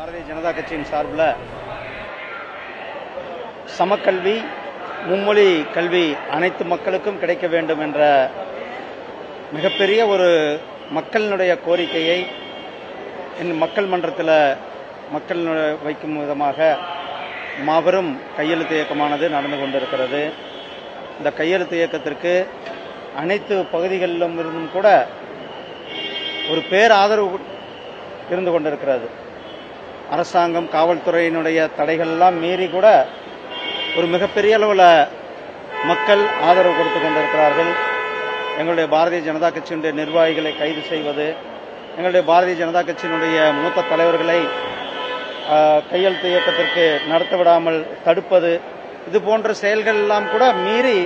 பாரதிய ஜனதா கட்சியின் சார்பில் சமக்கல்வி, மும்மொழி கல்வி அனைத்து மக்களுக்கும் கிடைக்க வேண்டும் என்ற மிகப்பெரிய ஒரு மக்களினுடைய கோரிக்கையை மக்கள் மன்றத்தில் மக்கள் வைக்கும் விதமாக மாபெரும் கையெழுத்து இயக்கமானது நடந்து கொண்டிருக்கிறது. இந்த கையெழுத்து இயக்கத்திற்கு அனைத்து பகுதிகளிலும் இருந்தும் கூட ஒரு பேராதரவு இருந்து கொண்டிருக்கிறது. அரசாங்கம், காவல்துறையினுடைய தடைகள் எல்லாம் மீறி கூட ஒரு மிகப்பெரிய அளவில் மக்கள் ஆதரவு கொடுத்து கொண்டிருக்கிறார்கள். எங்களுடைய பாரதிய ஜனதா கட்சியினுடைய நிர்வாகிகளை கைது செய்வது, எங்களுடைய பாரதிய ஜனதா கட்சியினுடைய மூத்த தலைவர்களை கையெழுத்து இயக்கத்திற்கு நடத்த விடாமல் தடுப்பது, இது போன்ற செயல்கள் எல்லாம் கூட மீறி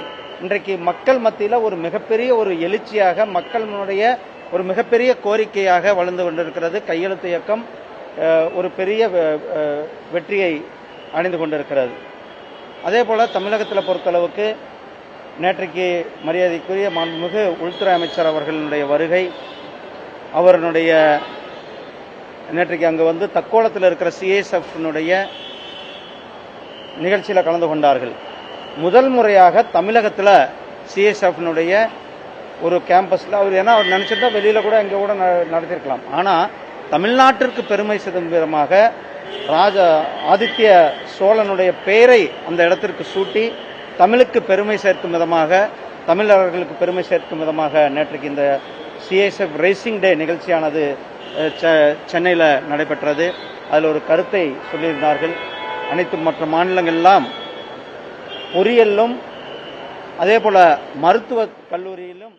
இன்றைக்கு மக்கள் மத்தியில் ஒரு மிகப்பெரிய ஒரு எழுச்சியாக, மக்களுடைய ஒரு மிகப்பெரிய கோரிக்கையாக வளர்ந்து கொண்டிருக்கிறது. கையெழுத்து இயக்கம் ஒரு பெரிய வெற்றியை அடைந்து கொண்டிருக்கிறது. அதே போல தமிழகத்தில் பொறுத்தளவுக்கு நேற்றைக்கு மரியாதைக்குரிய மாண்புமிகு உள்துறை அமைச்சர் அவர்களுடைய வருகை, அவருடைய நேற்றைக்கு அங்கு வந்து தக்கோலத்தில் இருக்கிற சிஎஸ்எஃப்னுடைய நிகழ்ச்சியில் கலந்து கொண்டார்கள். முதல் முறையாக தமிழகத்தில் சிஎஸ்எஃப்னுடைய ஒரு கேம்பஸில் அவர் அவர் நினைச்சிருந்தா வெளியில் கூட இங்கே கூட நடத்திருக்கலாம். ஆனால் தமிழ்நாட்டிற்கு பெருமை சேர்க்கும் விதமாக ஆதித்ய சோழனுடைய பெயரை அந்த இடத்திற்கு சூட்டி தமிழுக்கு பெருமை சேர்க்கும் விதமாக, தமிழர்களுக்கு பெருமை சேர்க்கும் விதமாக நேற்றைக்கு இந்த சிஎஸ்எஃப் ரேசிங் டே நிகழ்ச்சியானது சென்னையில் நடைபெற்றது. அதில் ஒரு கருத்தை சொல்லியிருந்தார்கள். அனைத்து மற்ற மாநிலங்களெல்லாம் பொறியியலிலும் அதே போல மருத்துவ கல்லூரியிலும்